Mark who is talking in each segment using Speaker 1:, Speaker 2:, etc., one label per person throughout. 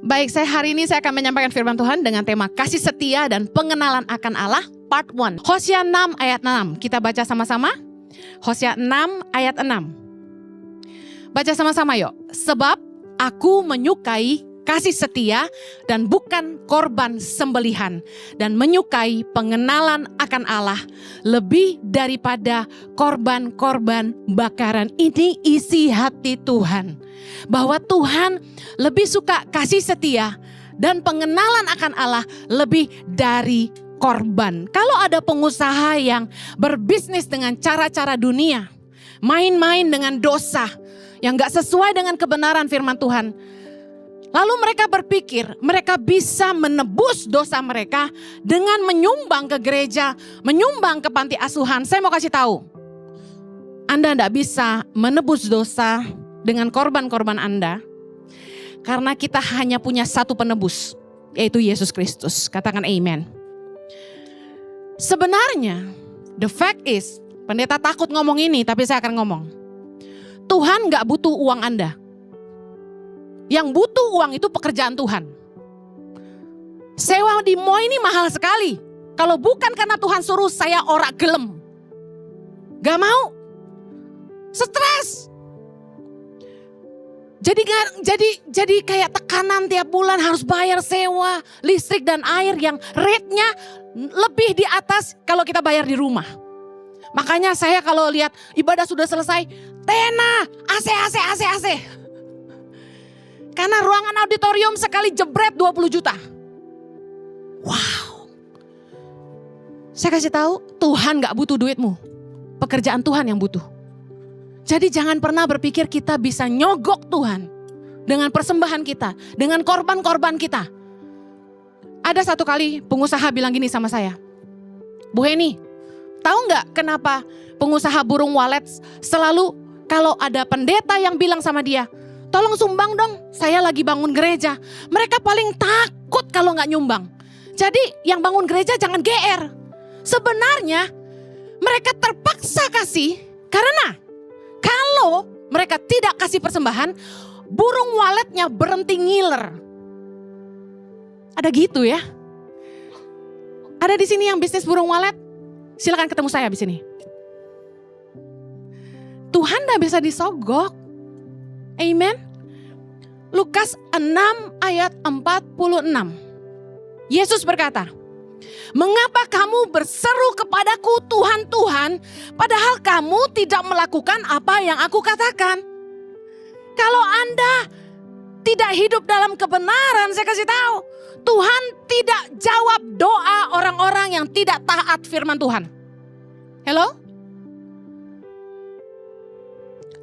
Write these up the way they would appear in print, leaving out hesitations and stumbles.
Speaker 1: Baik, hari ini saya akan menyampaikan firman Tuhan dengan tema kasih setia dan pengenalan akan Allah part 1. Hosea 6 ayat 6. Kita baca sama-sama. Hosea 6 ayat 6. Baca sama-sama yuk. Sebab aku menyukai kasih setia dan bukan korban sembelihan, dan menyukai pengenalan akan Allah lebih daripada korban-korban bakaran. Ini isi hati Tuhan, bahwa Tuhan lebih suka kasih setia dan pengenalan akan Allah lebih dari korban. Kalau ada pengusaha yang berbisnis dengan cara-cara dunia, main-main dengan dosa yang gak sesuai dengan kebenaran firman Tuhan, lalu mereka berpikir mereka bisa menebus dosa mereka dengan menyumbang ke gereja, menyumbang ke panti asuhan. Saya mau kasih tahu, Anda tidak bisa menebus dosa dengan korban-korban Anda, karena kita hanya punya satu penebus, yaitu Yesus Kristus. Katakan amen. Sebenarnya, the fact is, pendeta takut ngomong ini, tapi saya akan ngomong. Tuhan gak butuh uang Anda. Yang butuh uang itu pekerjaan Tuhan. Sewa di mall ini mahal sekali. Kalau bukan karena Tuhan suruh, saya ora gelem. Gak mau. Stres. Jadi kayak tekanan tiap bulan harus bayar sewa, listrik dan air yang rate-nya lebih di atas kalau kita bayar di rumah. Makanya saya kalau lihat ibadah sudah selesai, tena, AC. Karena ruangan auditorium sekali jebret 20 juta. Wow. Saya kasih tahu, Tuhan gak butuh duitmu. Pekerjaan Tuhan yang butuh. Jadi jangan pernah berpikir kita bisa nyogok Tuhan dengan persembahan kita, dengan korban-korban kita. Ada satu kali pengusaha bilang gini sama saya, Bu Heni, tahu gak kenapa pengusaha burung walet selalu kalau ada pendeta yang bilang sama dia, tolong sumbang dong, saya lagi bangun gereja. Mereka paling takut kalau gak nyumbang. Jadi yang bangun gereja jangan GR. Sebenarnya mereka terpaksa kasih karena kalau mereka tidak kasih persembahan, burung waletnya berhenti ngiler. Ada gitu ya. Ada di sini yang bisnis burung walet? Silakan ketemu saya di sini. Tuhan gak bisa disogok. Amen. Lukas 6 ayat 46. Yesus berkata, mengapa kamu berseru kepadaku Tuhan, Tuhan, padahal kamu tidak melakukan apa yang aku katakan. Kalau Anda tidak hidup dalam kebenaran, saya kasih tahu, Tuhan tidak jawab doa orang-orang yang tidak taat firman Tuhan. Hello?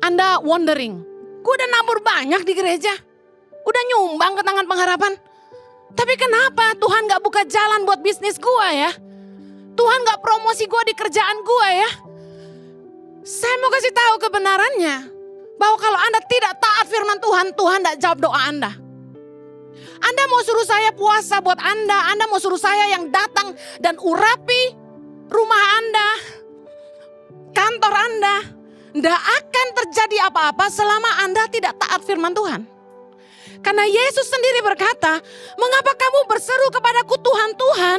Speaker 1: Anda wondering, gue udah nabur banyak di gereja, udah nyumbang ke tangan pengharapan. Tapi kenapa Tuhan gak buka jalan buat bisnis gue ya? Tuhan gak promosi gue di kerjaan gue ya? Saya mau kasih tahu kebenarannya, bahwa kalau Anda tidak taat firman Tuhan, Tuhan gak jawab doa Anda. Anda mau suruh saya puasa buat Anda mau suruh saya yang datang dan urapi rumah Anda, kantor Anda. Tidak akan terjadi apa-apa selama Anda tidak taat firman Tuhan. Karena Yesus sendiri berkata, mengapa kamu berseru kepadaku Tuhan, Tuhan,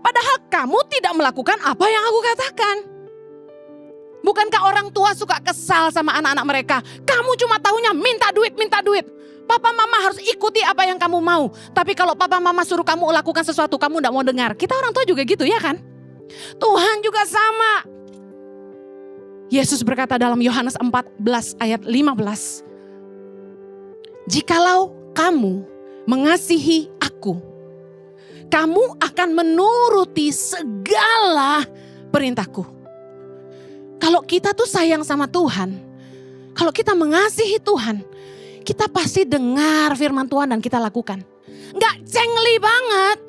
Speaker 1: padahal kamu tidak melakukan apa yang aku katakan. Bukankah orang tua suka kesal sama anak-anak mereka? Kamu cuma taunya minta duit. Papa mama harus ikuti apa yang kamu mau. Tapi kalau papa mama suruh kamu lakukan sesuatu, kamu tidak mau dengar. Kita orang tua juga gitu ya kan? Tuhan juga sama. Yesus berkata dalam Yohanes 14 ayat 15. Jikalau kamu mengasihi aku, kamu akan menuruti segala perintahku. Kalau kita tuh sayang sama Tuhan, kalau kita mengasihi Tuhan, kita pasti dengar firman Tuhan dan kita lakukan. Gak cengli banget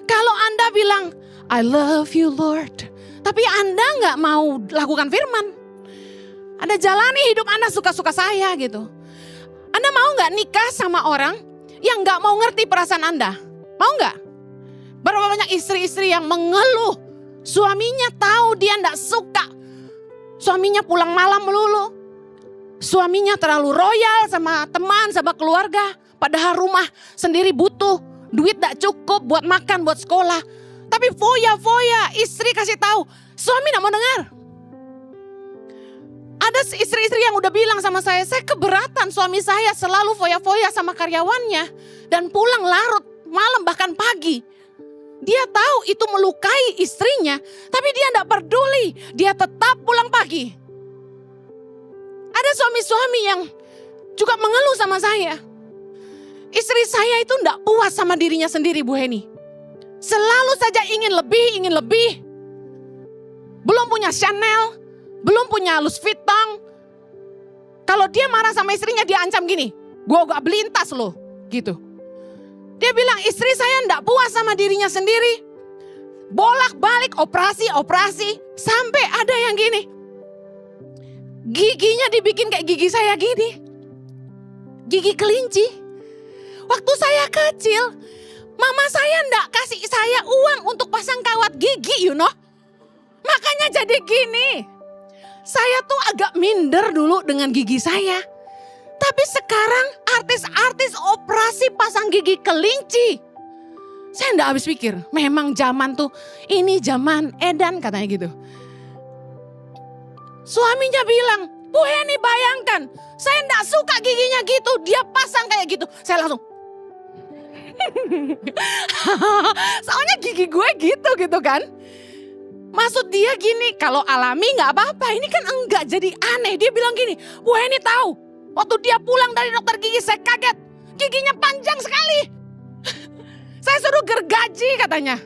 Speaker 1: kalau Anda bilang, I love you Lord, tapi Anda gak mau lakukan firman. Anda jalani hidup Anda suka-suka saya gitu. Anda mau gak nikah sama orang yang gak mau ngerti perasaan Anda? Mau gak? Berapa banyak istri-istri yang mengeluh, suaminya tahu dia gak suka, suaminya pulang malam melulu. Suaminya terlalu royal sama teman, sama keluarga. Padahal rumah sendiri butuh. Duit gak cukup buat makan, buat sekolah. Tapi foya-foya, istri kasih tahu. Suami gak mau dengar. Ada istri-istri yang udah bilang sama saya keberatan suami saya selalu foya-foya sama karyawannya. Dan pulang larut, malam bahkan pagi. Dia tahu itu melukai istrinya, tapi dia gak peduli. Dia tetap pulang pagi. Ada suami-suami yang juga mengeluh sama saya. Istri saya itu tidak puas sama dirinya sendiri, Bu Heni. Selalu saja ingin lebih. Belum punya Chanel, belum punya Louis Vuitton. Kalau dia marah sama istrinya, dia ancam gini, gue gak beliin tas loh, gitu. Dia bilang istri saya tidak puas sama dirinya sendiri. Bolak-balik operasi, sampai ada yang gini. Giginya dibikin kayak gigi saya gini. Gigi kelinci. Waktu saya kecil, mama saya ndak kasih saya uang untuk pasang kawat gigi, Makanya jadi gini. Saya tuh agak minder dulu dengan gigi saya. Tapi sekarang artis-artis operasi pasang gigi kelinci. Saya ndak habis pikir, memang zaman tuh, ini zaman edan katanya gitu. Suaminya bilang, Bu Heni bayangkan, saya enggak suka giginya gitu, dia pasang kayak gitu. Saya langsung, soalnya gigi gue gitu kan. Maksud dia gini, kalau alami gak apa-apa, ini kan enggak jadi aneh. Dia bilang gini, Bu Heni tahu, waktu dia pulang dari dokter gigi saya kaget, giginya panjang sekali. Saya suruh gergaji katanya.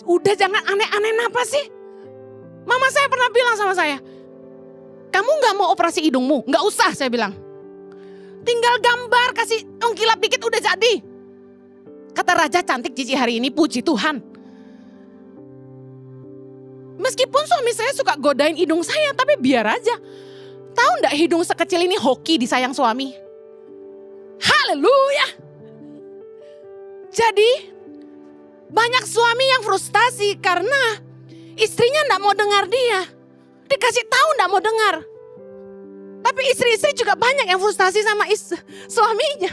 Speaker 1: Udah jangan aneh-aneh apa sih? Mama saya pernah bilang sama saya, kamu gak mau operasi hidungmu? Gak usah, saya bilang. Tinggal gambar, kasih ungkilap dikit udah jadi. Kata raja cantik Cici hari ini, puji Tuhan. Meskipun suami saya suka godain hidung saya, tapi biar aja. Tahu gak hidung sekecil ini hoki disayang suami? Haleluya. Jadi banyak suami yang frustasi karena istrinya gak mau dengar dia. Dikasih tahu gak mau dengar. Tapi istri-istri juga banyak yang frustasi sama suaminya.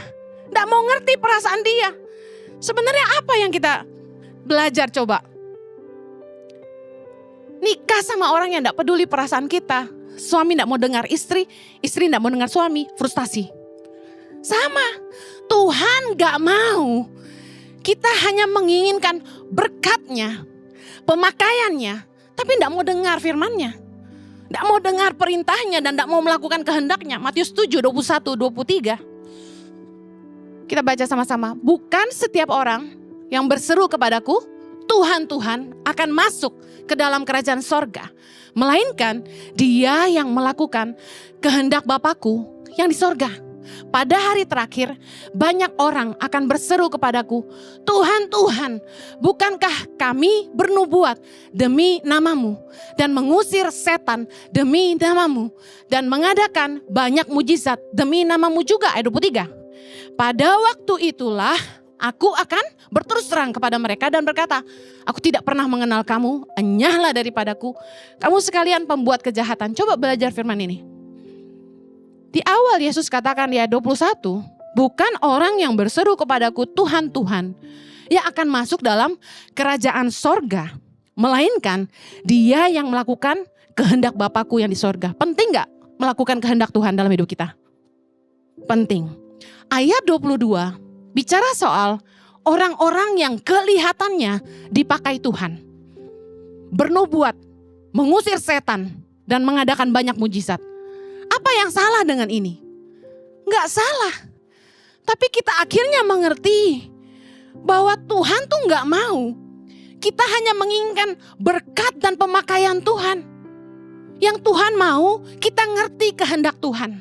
Speaker 1: Gak mau ngerti perasaan dia. Sebenarnya apa yang kita belajar coba? Nikah sama orang yang gak peduli perasaan kita. Suami gak mau dengar istri, istri gak mau dengar suami, frustasi. Sama, Tuhan gak mau. Kita hanya menginginkan berkatnya, pemakaiannya, tapi tidak mau dengar firman-Nya. Tidak mau dengar perintahnya dan tidak mau melakukan kehendaknya. Matius 7, 21, 23. Kita baca sama-sama. Bukan setiap orang yang berseru kepadaku, Tuhan, Tuhan akan masuk ke dalam kerajaan sorga. Melainkan dia yang melakukan kehendak Bapakku yang di sorga. Pada hari terakhir banyak orang akan berseru kepadaku, Tuhan, Tuhan, bukankah kami bernubuat demi namamu dan mengusir setan demi namamu dan mengadakan banyak mujizat demi namamu juga. Ayat 23. Pada waktu itulah aku akan berterus terang kepada mereka dan berkata, aku tidak pernah mengenal kamu, enyahlah daripadaku, kamu sekalian pembuat kejahatan. Coba belajar firman ini. Di awal Yesus katakan di ayat 21, bukan orang yang berseru kepadaku Tuhan, Tuhan yang akan masuk dalam kerajaan sorga. Melainkan dia yang melakukan kehendak Bapakku yang di sorga. Penting gak melakukan kehendak Tuhan dalam hidup kita? Penting. Ayat 22 bicara soal orang-orang yang kelihatannya dipakai Tuhan. Bernubuat, mengusir setan dan mengadakan banyak mujizat. Apa yang salah dengan ini? Enggak salah. Tapi kita akhirnya mengerti bahwa Tuhan tuh enggak mau. Kita hanya menginginkan berkat dan pemakaian Tuhan. Yang Tuhan mau, kita ngerti kehendak Tuhan.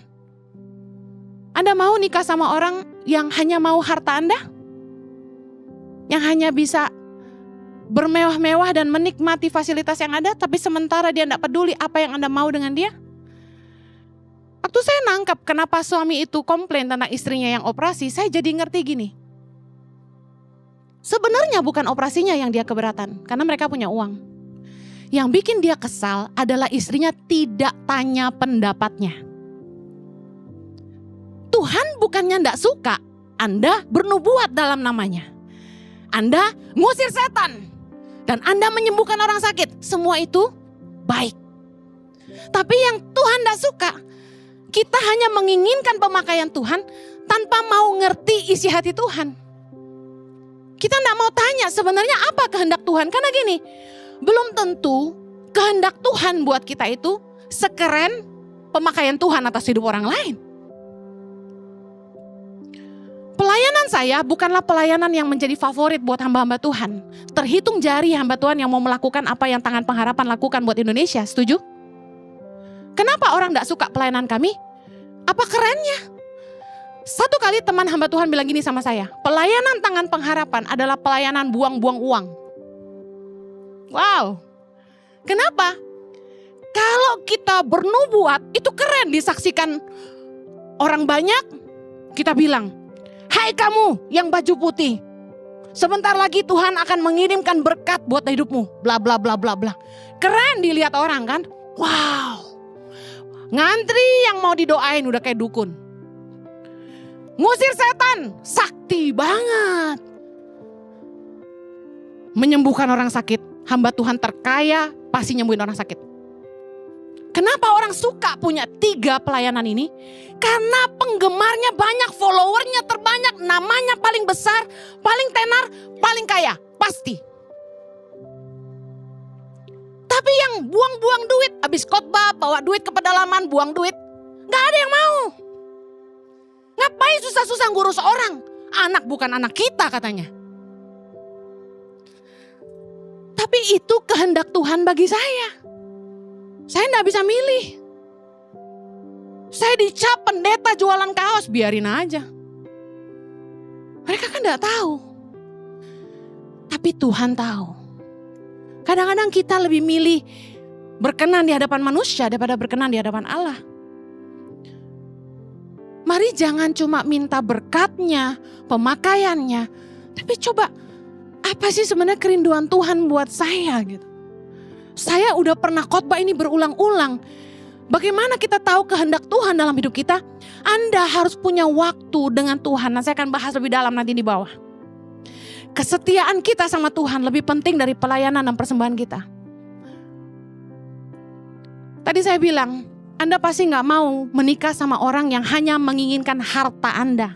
Speaker 1: Anda mau nikah sama orang yang hanya mau harta Anda? Yang hanya bisa bermewah-mewah dan menikmati fasilitas yang ada, tapi sementara dia enggak peduli apa yang Anda mau dengan dia? Waktu saya nangkap kenapa suami itu komplain tentang istrinya yang operasi, saya jadi ngerti gini. Sebenarnya bukan operasinya yang dia keberatan, karena mereka punya uang. Yang bikin dia kesal adalah istrinya tidak tanya pendapatnya. Tuhan bukannya tidak suka Anda bernubuat dalam namanya. Anda ngusir setan dan Anda menyembuhkan orang sakit. Semua itu baik. Tapi yang Tuhan tidak suka, kita hanya menginginkan pemakaian Tuhan tanpa mau ngerti isi hati Tuhan. Kita tidak mau tanya sebenarnya apa kehendak Tuhan. Karena gini, belum tentu kehendak Tuhan buat kita itu sekeren pemakaian Tuhan atas hidup orang lain. Pelayanan saya bukanlah pelayanan yang menjadi favorit buat hamba-hamba Tuhan. Terhitung jari hamba Tuhan yang mau melakukan apa yang Tangan Pengharapan lakukan buat Indonesia, setuju? Kenapa orang tidak suka pelayanan kami? Apa kerennya? Satu kali teman hamba Tuhan bilang gini sama saya, pelayanan Tangan Pengharapan adalah pelayanan buang-buang uang. Wow, kenapa? Kalau kita bernubuat, itu keren disaksikan orang banyak. Kita bilang, hai kamu yang baju putih, sebentar lagi Tuhan akan mengirimkan berkat buat hidupmu, bla bla bla bla bla. Keren dilihat orang kan? Wow. Ngantri yang mau didoain udah kayak dukun. Ngusir setan, sakti banget. Menyembuhkan orang sakit, hamba Tuhan terkaya pasti nyembuhin orang sakit. Kenapa orang suka punya 3 pelayanan ini? Karena penggemarnya banyak, followernya terbanyak, namanya paling besar, paling tenar, paling kaya, pasti. Tapi yang buang-buang duit, habis khotbah, bawa duit ke pedalaman, buang duit, gak ada yang mau. Ngapain susah-susah ngurus orang? Anak bukan anak kita katanya. Tapi itu kehendak Tuhan bagi saya. Saya gak bisa milih. Saya dicap pendeta jualan kaos, biarin aja. Mereka kan gak tahu. Tapi Tuhan tahu. Kadang-kadang kita lebih milih berkenan di hadapan manusia daripada berkenan di hadapan Allah. Mari jangan cuma minta berkatnya, pemakaiannya. Tapi coba, apa sih sebenarnya kerinduan Tuhan buat saya gitu. Saya udah pernah khotbah ini berulang-ulang. Bagaimana kita tahu kehendak Tuhan dalam hidup kita? Anda harus punya waktu dengan Tuhan. Nah, saya akan bahas lebih dalam nanti di bawah. Kesetiaan kita sama Tuhan lebih penting dari pelayanan dan persembahan kita. Tadi saya bilang, Anda pasti gak mau menikah sama orang yang hanya menginginkan harta Anda.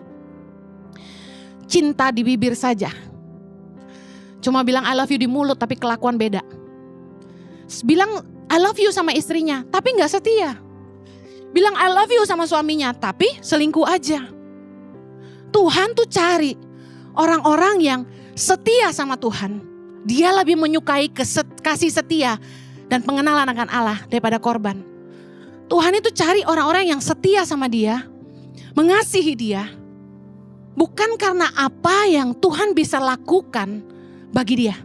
Speaker 1: Cinta di bibir saja. Cuma bilang I love you di mulut tapi kelakuan beda. Bilang I love you sama istrinya tapi gak setia. Bilang I love you sama suaminya tapi selingkuh aja. Tuhan tuh cari orang-orang yang setia sama Tuhan. Dia lebih menyukai kasih setia dan pengenalan akan Allah daripada korban. Tuhan itu cari orang-orang yang setia sama dia, mengasihi dia. Bukan karena apa yang Tuhan bisa lakukan bagi dia.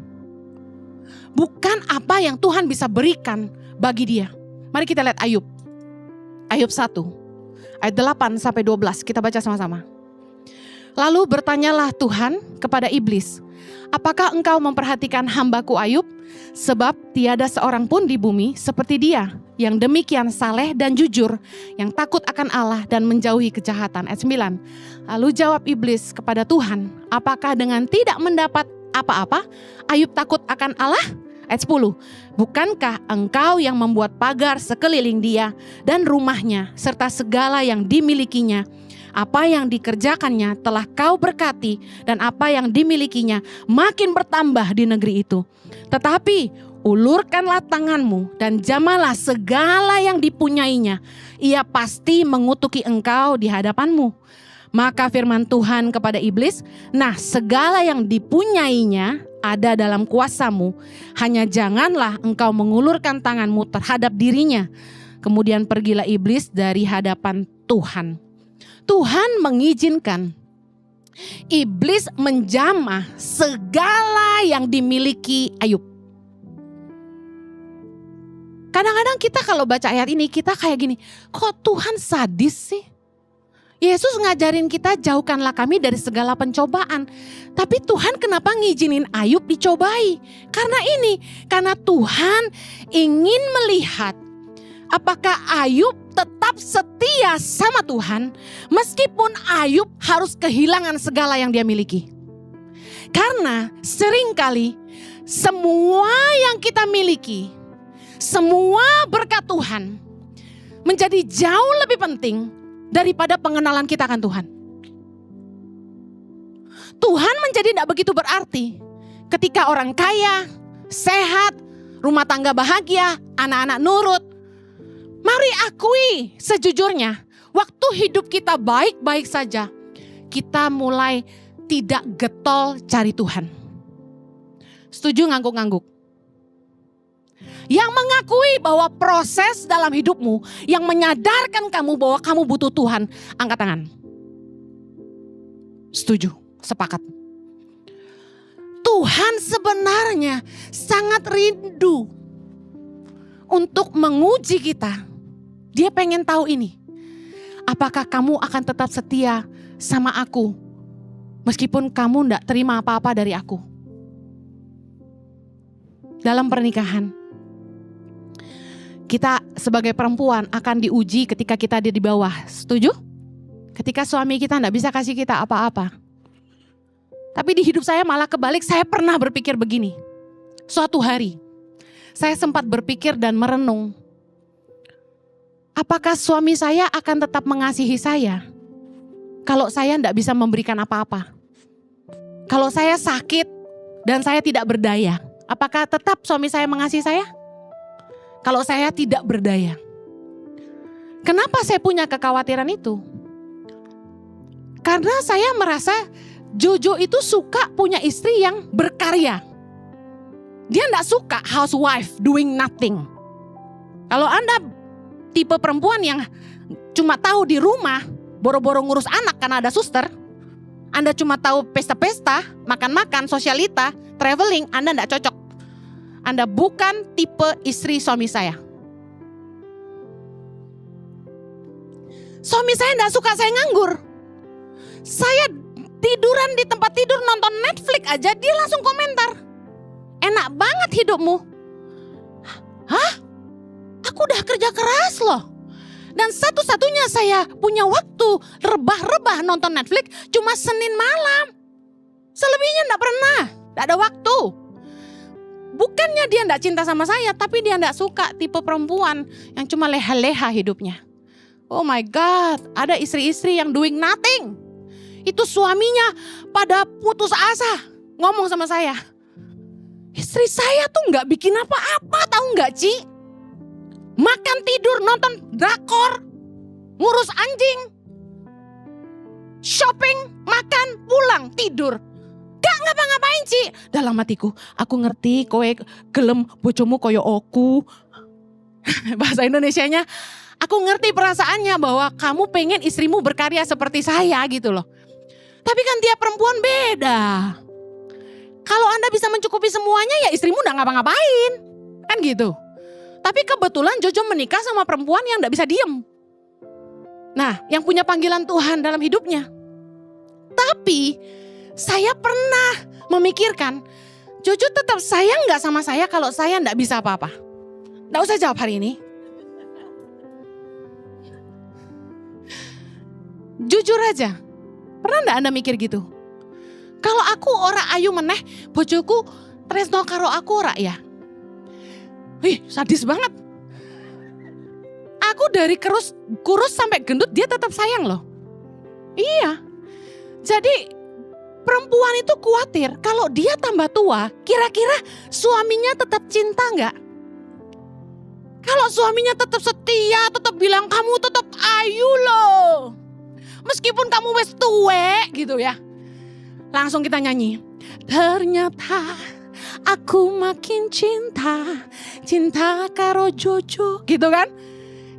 Speaker 1: Bukan apa yang Tuhan bisa berikan bagi dia. Mari kita lihat Ayub. Ayub 1 ayat 8 sampai 12 kita baca sama-sama. Lalu bertanyalah Tuhan kepada iblis, apakah engkau memperhatikan hambaku Ayub? Sebab tiada seorang pun di bumi seperti dia, yang demikian saleh dan jujur, yang takut akan Allah dan menjauhi kejahatan. Ayat 9. Lalu jawab iblis kepada Tuhan, apakah dengan tidak mendapat apa-apa, Ayub takut akan Allah? Ayat 10. Bukankah engkau yang membuat pagar sekeliling dia dan rumahnya, serta segala yang dimilikinya? Apa yang dikerjakannya telah kau berkati, dan apa yang dimilikinya makin bertambah di negeri itu. Tetapi ulurkanlah tanganmu dan jamalah segala yang dipunyainya. Ia pasti mengutuki engkau di hadapanmu. Maka firman Tuhan kepada iblis, nah segala yang dipunyainya ada dalam kuasamu. Hanya janganlah engkau mengulurkan tanganmu terhadap dirinya. Kemudian pergilah iblis dari hadapan Tuhan. Tuhan mengizinkan iblis menjamah segala yang dimiliki Ayub. Kadang-kadang kita kalau baca ayat ini kita kayak gini, kok Tuhan sadis sih? Yesus ngajarin kita jauhkanlah kami dari segala pencobaan. Tapi Tuhan kenapa ngizinin Ayub dicobai? Karena Tuhan ingin melihat apakah Ayub tetap tetap setia sama Tuhan meskipun Ayub harus kehilangan segala yang dia miliki. Karena seringkali semua yang kita miliki, semua berkat Tuhan menjadi jauh lebih penting daripada pengenalan kita akan Tuhan. Tuhan menjadi tidak begitu berarti ketika orang kaya, sehat, rumah tangga bahagia, anak-anak nurut. Mari akui sejujurnya, waktu hidup kita baik-baik saja, kita mulai tidak getol cari Tuhan. Setuju ngangguk-ngangguk? Yang mengakui bahwa proses dalam hidupmu yang menyadarkan kamu bahwa kamu butuh Tuhan, angkat tangan. Setuju, sepakat. Tuhan sebenarnya sangat rindu untuk menguji kita. Dia pengen tahu ini. Apakah kamu akan tetap setia sama aku meskipun kamu tidak terima apa-apa dari aku? Dalam pernikahan, kita sebagai perempuan akan diuji ketika kita ada di bawah. Setuju? Ketika suami kita tidak bisa kasih kita apa-apa. Tapi di hidup saya malah kebalik, saya pernah berpikir begini. Suatu hari, saya sempat berpikir dan merenung. Apakah suami saya akan tetap mengasihi saya kalau saya tidak bisa memberikan apa-apa? Kalau saya sakit dan saya tidak berdaya, apakah tetap suami saya mengasihi saya? Kalau saya tidak berdaya. Kenapa saya punya kekhawatiran itu? Karena saya merasa Jojo itu suka punya istri yang berkarya. Dia tidak suka housewife doing nothing. Kalau Anda tipe perempuan yang cuma tahu di rumah, boro-boro ngurus anak karena ada suster, Anda cuma tahu pesta-pesta, makan-makan, sosialita, traveling, Anda tidak cocok. Anda bukan tipe istri suami saya. Suami saya tidak suka saya nganggur. Saya tiduran di tempat tidur nonton Netflix aja, dia langsung komentar. Enak banget hidupmu. Hah? Aku udah kerja keras loh. Dan satu-satunya saya punya waktu rebah-rebah nonton Netflix cuma Senin malam. Selebihnya enggak pernah, enggak ada waktu. Bukannya dia enggak cinta sama saya, tapi dia enggak suka tipe perempuan yang cuma leha-leha hidupnya. Oh my God, ada istri-istri yang doing nothing. Itu suaminya pada putus asa ngomong sama saya. Istri saya tuh enggak bikin apa-apa, tahu enggak Ci? Makan, tidur, nonton drakor, ngurus anjing, shopping, makan, pulang, tidur. Gak ngapa-ngapain Ci. Dalam hatiku, aku ngerti kowe gelem bojomu koyo oku. Bahasa Indonesianya, aku ngerti perasaannya bahwa kamu pengen istrimu berkarya seperti saya gitu loh. Tapi kan tiap perempuan beda. Kalau Anda bisa mencukupi semuanya ya istrimu udah ngapa-ngapain. Kan gitu. Tapi kebetulan Jojo menikah sama perempuan yang gak bisa diem. Nah, yang punya panggilan Tuhan dalam hidupnya. Tapi saya pernah memikirkan, Jojo tetap sayang gak sama saya kalau saya gak bisa apa-apa? Gak usah jawab hari ini. Jujur aja, pernah gak Anda mikir gitu? Kalau aku ora ayu meneh, bojoku tresno karo aku ora ya? Wih, sadis banget. Aku dari kurus sampai gendut dia tetap sayang loh. Iya. Jadi perempuan itu khawatir kalau dia tambah tua, kira-kira suaminya tetap cinta nggak? Kalau suaminya tetap setia, tetap bilang kamu tetap ayu loh. Meskipun kamu wes tuwe gitu ya. Langsung kita nyanyi. Ternyata aku makin cinta karo Jojo gitu kan.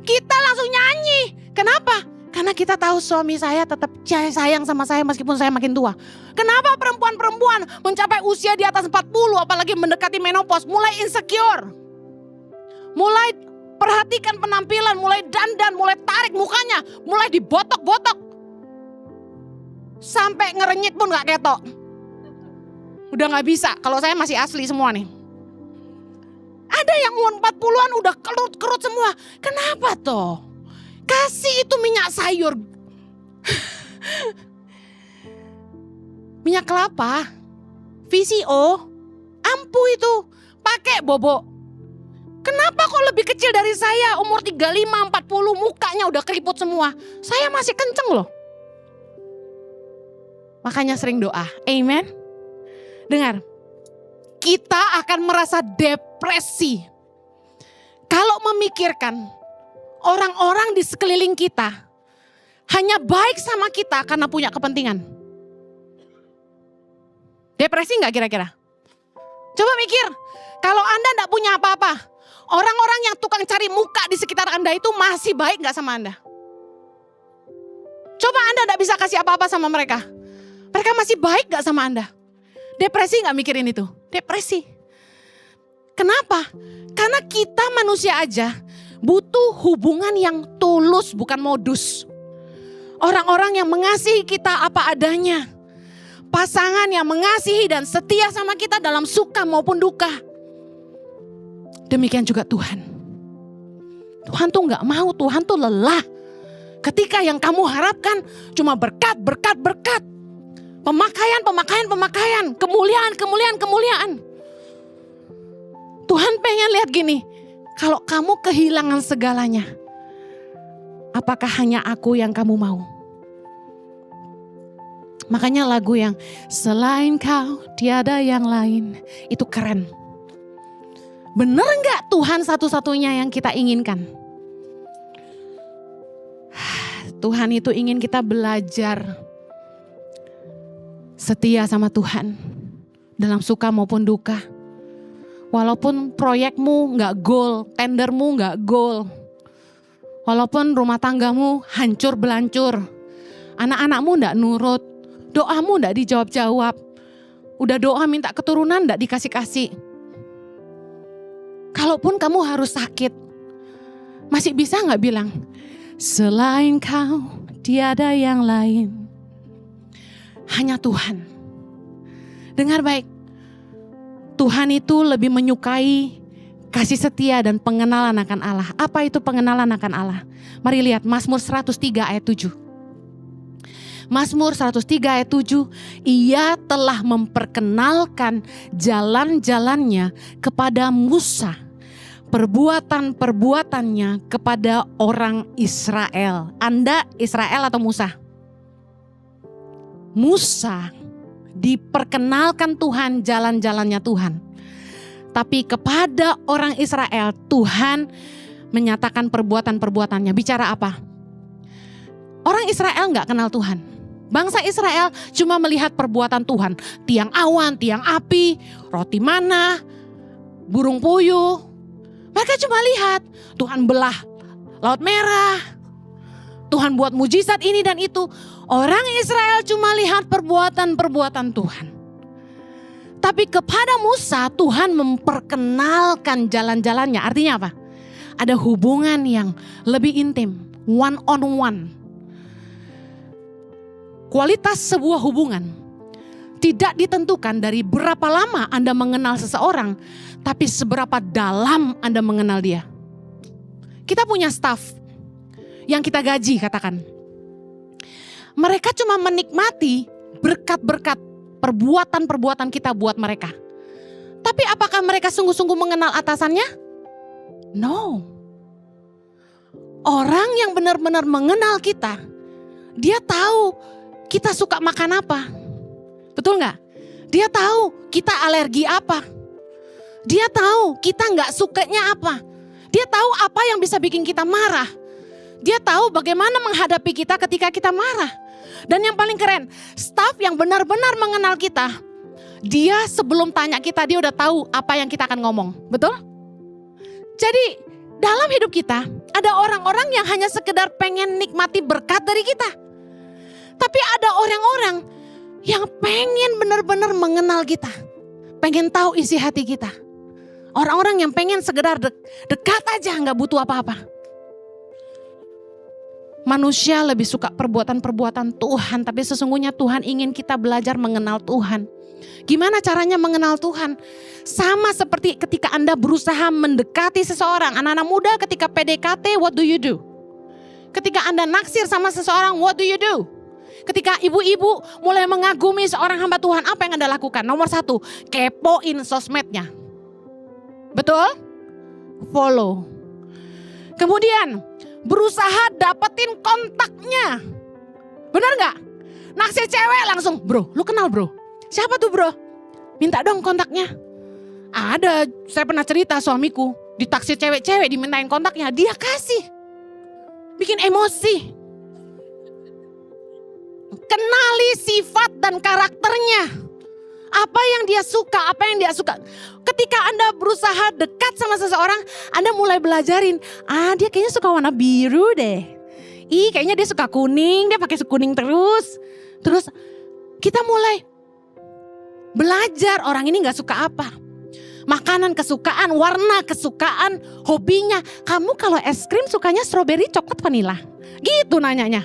Speaker 1: Kita langsung nyanyi. Kenapa? Karena kita tahu suami saya tetap sayang sama saya meskipun saya makin tua. Kenapa perempuan-perempuan mencapai usia di atas 40 apalagi mendekati menopause mulai insecure. Mulai perhatikan penampilan, mulai dandan, mulai tarik mukanya, mulai dibotok-botok. Sampai ngerenyit pun gak ketok. Udah gak bisa, kalau saya masih asli semua nih. Ada yang umur 40-an udah kerut-kerut semua. Kenapa toh? Kasih itu minyak sayur. Minyak kelapa, VCO, ampuh itu, pakai Bobo. Kenapa kok lebih kecil dari saya, umur 35, 40, mukanya udah keriput semua. Saya masih kenceng loh. Makanya sering doa, amen. Dengar, kita akan merasa depresi kalau memikirkan orang-orang di sekeliling kita hanya baik sama kita karena punya kepentingan. Depresi gak kira-kira? Coba mikir, kalau Anda gak punya apa-apa, orang-orang yang tukang cari muka di sekitar Anda itu masih baik gak sama Anda? Coba Anda gak bisa kasih apa-apa sama mereka. Mereka masih baik gak sama Anda? Depresi gak mikirin itu? Depresi. Kenapa? Karena kita manusia aja butuh hubungan yang tulus, bukan modus. Orang-orang yang mengasihi kita apa adanya. Pasangan yang mengasihi dan setia sama kita dalam suka maupun duka. Demikian juga Tuhan. Tuhan tuh gak mau, Tuhan tuh lelah. Ketika yang kamu harapkan cuma berkat, berkat, berkat. Pemakaian, pemakaian, pemakaian. Kemuliaan, kemuliaan, kemuliaan. Tuhan pengen lihat gini. Kalau kamu kehilangan segalanya, apakah hanya aku yang kamu mau? Makanya lagu yang selain kau tiada yang lain, itu keren. Bener gak Tuhan satu-satunya yang kita inginkan? Tuhan itu ingin kita belajar setia sama Tuhan dalam suka maupun duka. Walaupun proyekmu gak goal, tendermu gak goal. Walaupun rumah tanggamu hancur belancur. Anak-anakmu gak nurut. Doamu gak dijawab-jawab. Udah doa minta keturunan gak dikasih-kasih. Kalaupun kamu harus sakit, masih bisa gak bilang, selain kau tiada yang lain. Hanya Tuhan. Dengar baik, Tuhan itu lebih menyukai kasih setia dan pengenalan akan Allah. Apa itu pengenalan akan Allah? Mari lihat Mazmur 103 ayat 7. Mazmur 103 ayat 7, ia telah memperkenalkan jalan-jalannya kepada Musa, perbuatan-perbuatannya kepada orang Israel. Anda Israel atau Musa? Musa diperkenalkan Tuhan jalan-jalannya Tuhan. Tapi kepada orang Israel Tuhan menyatakan perbuatan-perbuatannya. Bicara apa? Orang Israel gak kenal Tuhan. Bangsa Israel cuma melihat perbuatan Tuhan. Tiang awan, tiang api, roti mana, burung puyuh. Mereka cuma lihat Tuhan belah Laut Merah. Tuhan buat mujizat ini dan itu. Orang Israel cuma lihat perbuatan-perbuatan Tuhan. Tapi kepada Musa Tuhan memperkenalkan jalan-jalannya. Artinya apa? Ada hubungan yang lebih intim. One on one. Kualitas sebuah hubungan tidak ditentukan dari berapa lama Anda mengenal seseorang, tapi seberapa dalam Anda mengenal dia. Kita punya staff yang kita gaji katakan. Mereka cuma menikmati berkat-berkat perbuatan-perbuatan kita buat mereka. Tapi apakah mereka sungguh-sungguh mengenal atasannya? No. Orang yang benar-benar mengenal kita, dia tahu kita suka makan apa. Betul gak? Dia tahu kita alergi apa. Dia tahu kita gak sukanya apa. Dia tahu apa yang bisa bikin kita marah. Dia tahu bagaimana menghadapi kita ketika kita marah. Dan yang paling keren, staf yang benar-benar mengenal kita. Dia sebelum tanya kita, dia udah tahu apa yang kita akan ngomong. Betul? Jadi dalam hidup kita ada orang-orang yang hanya sekedar pengen nikmati berkat dari kita. Tapi ada orang-orang yang pengen benar-benar mengenal kita. Pengen tahu isi hati kita. Orang-orang yang pengen sekedar dekat aja, gak butuh apa-apa. Manusia lebih suka perbuatan-perbuatan Tuhan. Tapi sesungguhnya Tuhan ingin kita belajar mengenal Tuhan. Gimana caranya mengenal Tuhan? Sama seperti ketika Anda berusaha mendekati seseorang. Anak-anak muda ketika PDKT, what do you do? Ketika Anda naksir sama seseorang, what do you do? Ketika ibu-ibu mulai mengagumi seorang hamba Tuhan, apa yang Anda lakukan? Nomor 1, kepoin sosmednya. Betul? Follow. Kemudian berusaha dapetin kontaknya. Benar gak? Naksir cewek langsung, bro, lu kenal bro? Siapa tuh bro? Minta dong kontaknya. Ada, saya pernah cerita suamiku ditaksir cewek-cewek dimintain kontaknya, dia kasih. Bikin emosi. Kenali sifat dan karakternya. Apa yang dia suka, apa yang dia suka. Ketika Anda berusaha dekat sama seseorang, Anda mulai belajarin, dia kayaknya suka warna biru deh. Kayaknya dia suka kuning, dia pakai kuning terus. Terus kita mulai belajar orang ini gak suka apa. Makanan kesukaan, warna kesukaan, hobinya. Kamu kalau es krim sukanya strawberry, coklat, vanilla. Gitu nanyanya.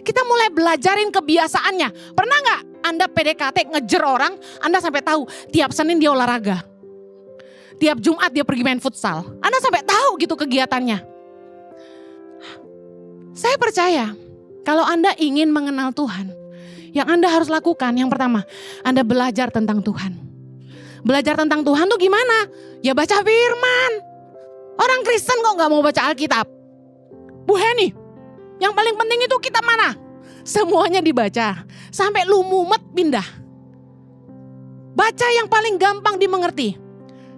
Speaker 1: Kita mulai belajarin kebiasaannya. Pernah gak Anda PDKT ngejer orang, Anda sampai tahu tiap Senin dia olahraga. Tiap Jumat dia pergi main futsal. Anda sampai tahu gitu kegiatannya. Saya percaya kalau Anda ingin mengenal Tuhan, yang Anda harus lakukan yang pertama, Anda belajar tentang Tuhan. Belajar tentang Tuhan tuh gimana? Ya baca firman. Orang Kristen kok gak mau baca Alkitab? Bu Heni, yang paling penting itu kitab mana? Semuanya dibaca. Sampai lu mumet pindah. Baca yang paling gampang dimengerti.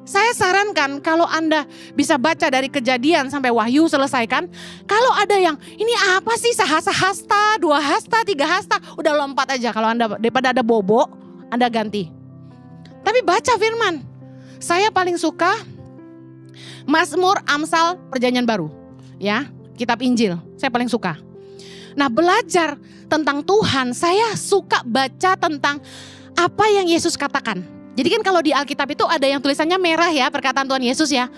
Speaker 1: Saya sarankan kalau Anda bisa baca dari Kejadian sampai Wahyu selesaikan. Kalau ada yang ini apa sih sehasta, 2 hasta, 3 hasta. Udah lompat aja kalau Anda daripada ada bobo Anda ganti. Tapi baca firman. Saya paling suka Mazmur, Amsal, Perjanjian Baru. Ya, kitab Injil. Saya paling suka. Nah, belajar tentang Tuhan, saya suka baca tentang apa yang Yesus katakan. Jadi kan kalau di Alkitab itu ada yang tulisannya merah ya, perkataan Tuhan Yesus ya.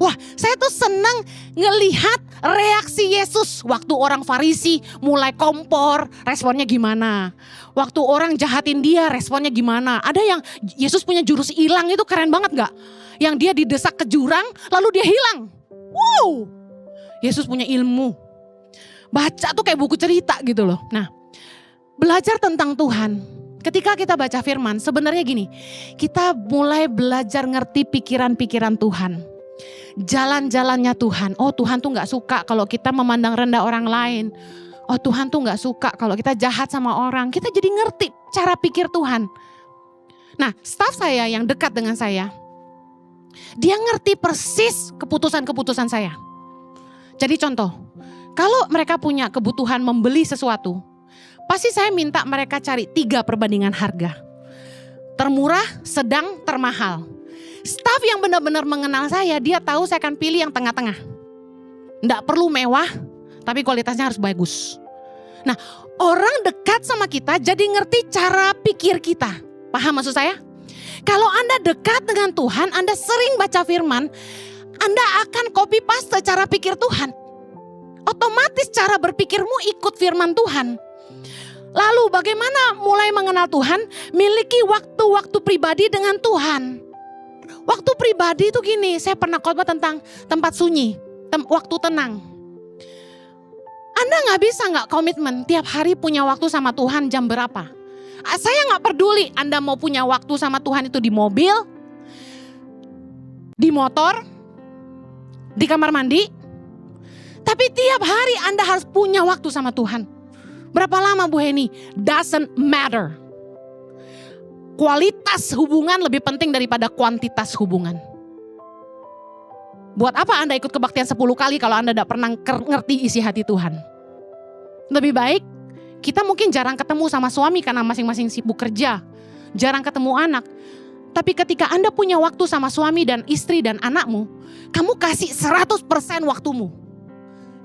Speaker 1: Wah, saya tuh senang ngelihat reaksi Yesus. Waktu orang Farisi mulai kompor, responnya gimana. Waktu orang jahatin dia, responnya gimana. Ada yang Yesus punya jurus hilang, itu keren banget gak? Yang dia didesak ke jurang, lalu dia hilang. Wow, Yesus punya ilmu. Baca tuh kayak buku cerita gitu loh. Nah, belajar tentang Tuhan. Ketika kita baca firman, sebenarnya gini, kita mulai belajar ngerti pikiran-pikiran Tuhan. Jalan-jalannya Tuhan. Oh, Tuhan tuh gak suka kalau kita memandang rendah orang lain. Oh, Tuhan tuh gak suka kalau kita jahat sama orang. Kita jadi ngerti cara pikir Tuhan. Nah, staf saya yang dekat dengan saya, dia ngerti persis keputusan-keputusan saya. Jadi contoh, kalau mereka punya kebutuhan membeli sesuatu, pasti saya minta mereka cari 3 perbandingan harga. Termurah, sedang, termahal. Staf yang benar-benar mengenal saya, dia tahu saya akan pilih yang tengah-tengah. Nggak perlu mewah, tapi kualitasnya harus bagus. Nah, orang dekat sama kita jadi ngerti cara pikir kita. Paham maksud saya? Kalau Anda dekat dengan Tuhan, Anda sering baca firman, Anda akan copy paste cara pikir Tuhan. Otomatis cara berpikirmu ikut firman Tuhan. Lalu bagaimana mulai mengenal Tuhan? Miliki waktu-waktu pribadi dengan Tuhan. Waktu pribadi itu gini, saya pernah khotbah tentang tempat sunyi, waktu tenang. Anda gak bisa gak komitmen tiap hari punya waktu sama Tuhan jam berapa. Saya gak peduli Anda mau punya waktu sama Tuhan itu di mobil, di motor, di kamar mandi. Tapi tiap hari Anda harus punya waktu sama Tuhan. Berapa lama Bu Heni? Doesn't matter. Kualitas hubungan lebih penting daripada kuantitas hubungan. Buat apa Anda ikut kebaktian 10 kali kalau Anda tidak pernah ngerti isi hati Tuhan? Lebih baik kita mungkin jarang ketemu sama suami karena masing-masing sibuk kerja. Jarang ketemu anak. Tapi ketika Anda punya waktu sama suami dan istri dan anakmu, kamu kasih 100% waktumu.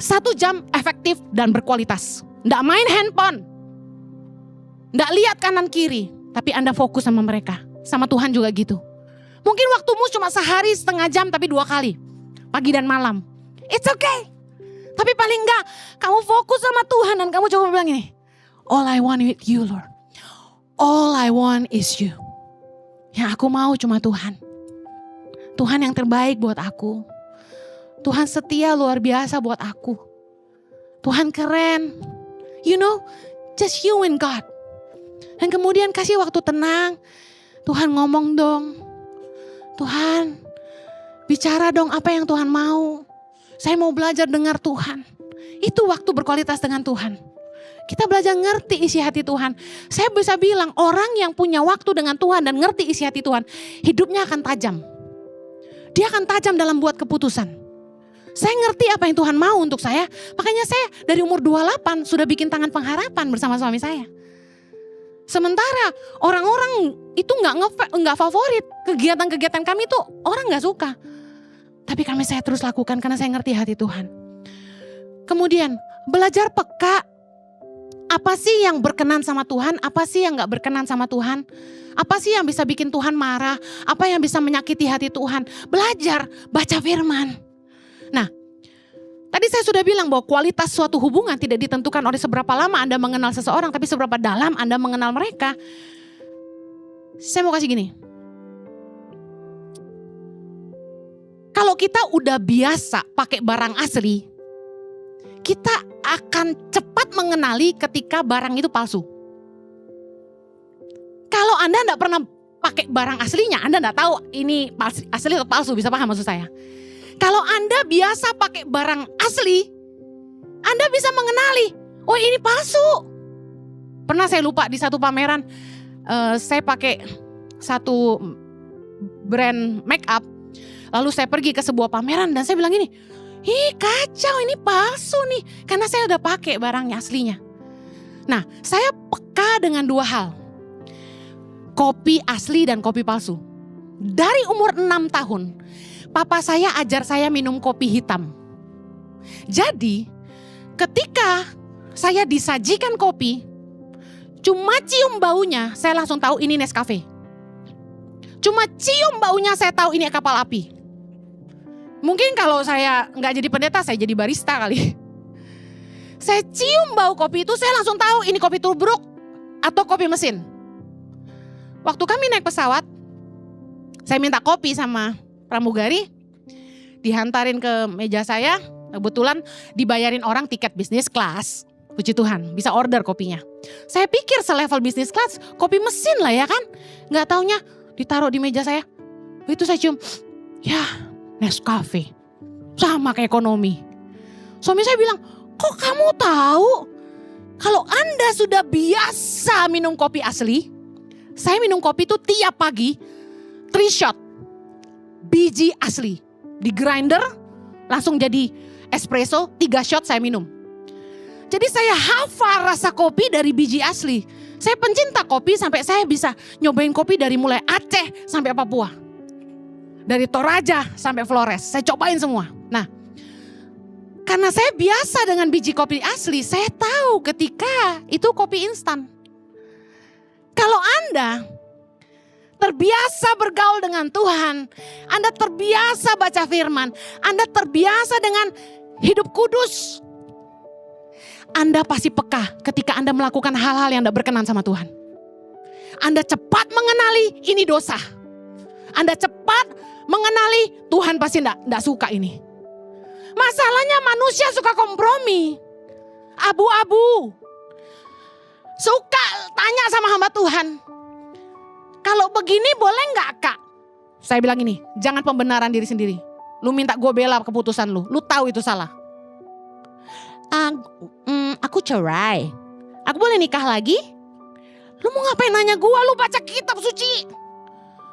Speaker 1: 1 jam efektif dan berkualitas. Nggak main handphone. Nggak lihat kanan kiri. Tapi Anda fokus sama mereka. Sama Tuhan juga gitu. Mungkin waktumu cuma sehari setengah jam tapi 2 kali. Pagi dan malam. It's okay. Tapi paling enggak kamu fokus sama Tuhan dan kamu coba bilang ini. All I want is you Lord. All I want is you. Yang aku mau cuma Tuhan. Tuhan yang terbaik buat aku. Tuhan setia luar biasa buat aku. Tuhan keren. You know, just you and God. Dan kemudian kasih waktu tenang. Tuhan ngomong dong. Tuhan, bicara dong apa yang Tuhan mau. Saya mau belajar dengar Tuhan. Itu waktu berkualitas dengan Tuhan. Kita belajar ngerti isi hati Tuhan. Saya bisa bilang orang yang punya waktu dengan Tuhan dan ngerti isi hati Tuhan, hidupnya akan tajam. Dia akan tajam dalam buat keputusan. Saya ngerti apa yang Tuhan mau untuk saya. Makanya saya dari umur 28 sudah bikin tangan pengharapan bersama suami saya. Sementara orang-orang itu nggak favorit. Kegiatan-kegiatan kami itu orang nggak suka. Tapi saya terus lakukan karena saya ngerti hati Tuhan. Kemudian belajar peka. Apa sih yang berkenan sama Tuhan? Apa sih yang gak berkenan sama Tuhan? Apa sih yang bisa bikin Tuhan marah? Apa yang bisa menyakiti hati Tuhan? Belajar, baca firman. Nah, tadi saya sudah bilang bahwa kualitas suatu hubungan tidak ditentukan oleh seberapa lama Anda mengenal seseorang, tapi seberapa dalam Anda mengenal mereka. Saya mau kasih gini. Kalau kita udah biasa pakai barang asli, kita akan cepat mengenali ketika barang itu palsu. Kalau Anda enggak pernah pakai barang aslinya, Anda enggak tahu ini asli atau palsu, bisa paham maksud saya? Kalau Anda biasa pakai barang asli, Anda bisa mengenali, oh ini palsu. Pernah saya lupa di satu pameran, saya pakai satu brand make up, lalu saya pergi ke sebuah pameran dan saya bilang gini, ih kacau ini palsu nih. Karena saya udah pakai barangnya aslinya. Nah saya peka dengan dua hal. Kopi asli dan kopi palsu. Dari umur 6 tahun. Papa saya ajar saya minum kopi hitam. Jadi ketika saya disajikan kopi. Cuma cium baunya saya langsung tahu ini Nescafe. Cuma cium baunya saya tahu ini kapal api. Mungkin kalau saya nggak jadi pendeta, saya jadi barista kali. Saya cium bau kopi itu, saya langsung tahu ini kopi tubruk atau kopi mesin. Waktu kami naik pesawat, saya minta kopi sama pramugari, dihantarin ke meja saya, kebetulan dibayarin orang tiket bisnis kelas. Puji Tuhan, bisa order kopinya. Saya pikir selevel bisnis kelas, kopi mesin lah ya kan. Nggak taunya ditaruh di meja saya. Itu saya cium, ya Nescafe, sama kayak ekonomi. Suami saya bilang, kok kamu tahu? Kalau Anda sudah biasa minum kopi asli, saya minum kopi itu tiap pagi, 3 shot, biji asli. Di grinder, langsung jadi espresso, 3 shot saya minum. Jadi saya hafal rasa kopi dari biji asli. Saya pencinta kopi sampai saya bisa nyobain kopi dari mulai Aceh sampai Papua. Dari Toraja sampai Flores, saya cobain semua. Nah, karena saya biasa dengan biji kopi asli, saya tahu ketika itu kopi instan. Kalau Anda terbiasa bergaul dengan Tuhan, Anda terbiasa baca firman, Anda terbiasa dengan hidup kudus, Anda pasti peka ketika Anda melakukan hal-hal yang tidak berkenan sama Tuhan. Anda cepat mengenali ini dosa. Anda cepat mengenali Tuhan pasti enggak suka ini. Masalahnya manusia suka kompromi. Abu-abu. Suka tanya sama hamba Tuhan. Kalau begini boleh enggak kak? Saya bilang ini, jangan pembenaran diri sendiri. Lu minta gue bela keputusan lu. Lu tahu itu salah. Aku cerai. Aku boleh nikah lagi? Lu mau ngapain nanya gue? Lu baca kitab suci.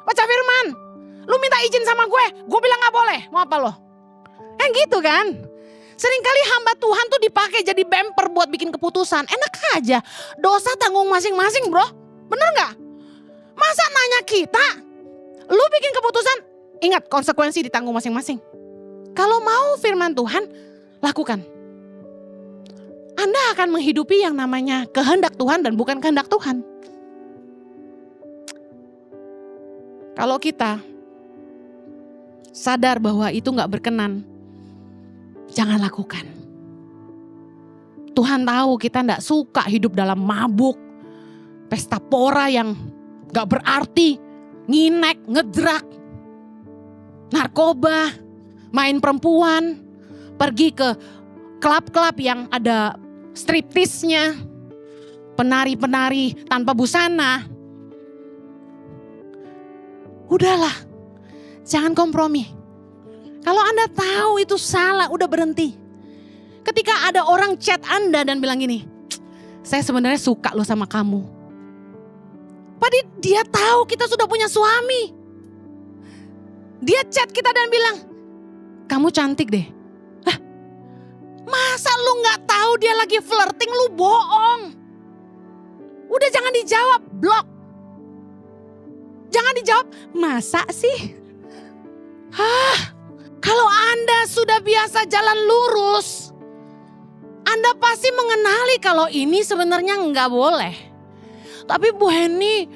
Speaker 1: Baca firman. Lu minta izin sama gue bilang gak boleh, mau apa lo? Gitu kan? Seringkali hamba Tuhan tuh dipakai jadi bumper buat bikin keputusan. Enak aja, dosa tanggung masing-masing bro. Bener gak? Masa nanya kita? Lu bikin keputusan, ingat konsekuensi ditanggung masing-masing. Kalau mau firman Tuhan, lakukan. Anda akan menghidupi yang namanya kehendak Tuhan dan bukan kehendak Tuhan. Kalau kita sadar bahwa itu gak berkenan, jangan lakukan. Tuhan tahu kita gak suka hidup dalam mabuk, pesta pora yang gak berarti, nginek, ngedrak, narkoba, main perempuan, pergi ke klub-klub yang ada striptisnya, penari-penari tanpa busana. Udahlah, jangan kompromi. Kalau Anda tahu itu salah, udah berhenti. Ketika ada orang chat Anda dan bilang gini, saya sebenarnya suka loh sama kamu. Padahal dia tahu kita sudah punya suami. Dia chat kita dan bilang, kamu cantik deh. Hah? Masa lu gak tahu dia lagi flirting, lu bohong. Udah jangan dijawab, blok. Jangan dijawab, masa sih? Kalau Anda sudah biasa jalan lurus, Anda pasti mengenali kalau ini sebenarnya nggak boleh. Tapi Bu Heni,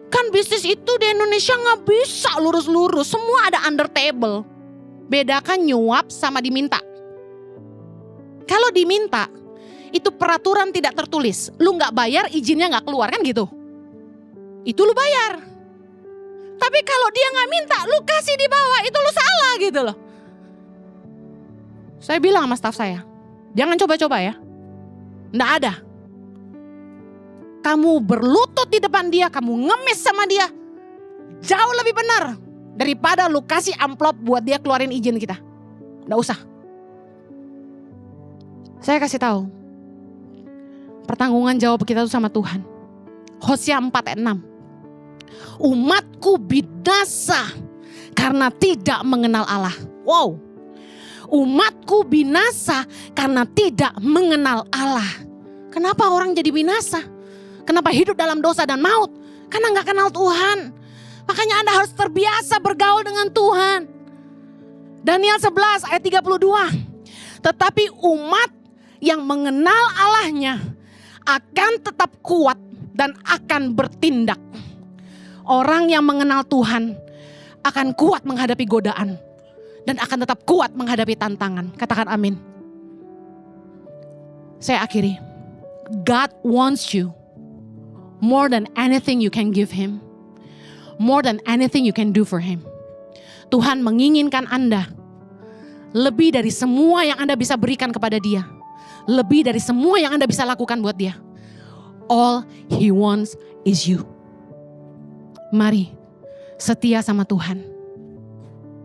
Speaker 1: kan bisnis itu di Indonesia nggak bisa lurus-lurus. Semua ada under table. Bedakan nyuap sama diminta. Kalau diminta, itu peraturan tidak tertulis. Lu nggak bayar, izinnya nggak keluar, kan gitu. Itu lu bayar. Tapi kalau dia nggak minta, lu kasih di bawah, itu lu salah gitu loh. Saya bilang sama staf saya, jangan coba-coba ya. Nggak ada. Kamu berlutut di depan dia, kamu ngemis sama dia. Jauh lebih benar daripada lu kasih amplop buat dia keluarin izin kita. Nggak usah. Saya kasih tahu. Pertanggungan jawab kita itu sama Tuhan. Hosea 4 ayat 6. Umatku binasa karena tidak mengenal Allah. Wow. Umatku binasa karena tidak mengenal Allah. Kenapa orang jadi binasa? Kenapa hidup dalam dosa dan maut? Karena gak kenal Tuhan. Makanya Anda harus terbiasa bergaul dengan Tuhan. Daniel 11 ayat 32. Tetapi umat yang mengenal Allahnya akan tetap kuat dan akan bertindak. Orang yang mengenal Tuhan akan kuat menghadapi godaan. Dan akan tetap kuat menghadapi tantangan. Katakan amin. Saya akhiri. God wants you more than anything you can give Him. More than anything you can do for Him. Tuhan menginginkan Anda lebih dari semua yang Anda bisa berikan kepada Dia. Lebih dari semua yang Anda bisa lakukan buat Dia. All He wants is you. Mari setia sama Tuhan.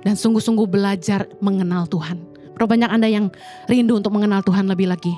Speaker 1: Dan sungguh-sungguh belajar mengenal Tuhan. Berapa banyak Anda yang rindu untuk mengenal Tuhan lebih lagi.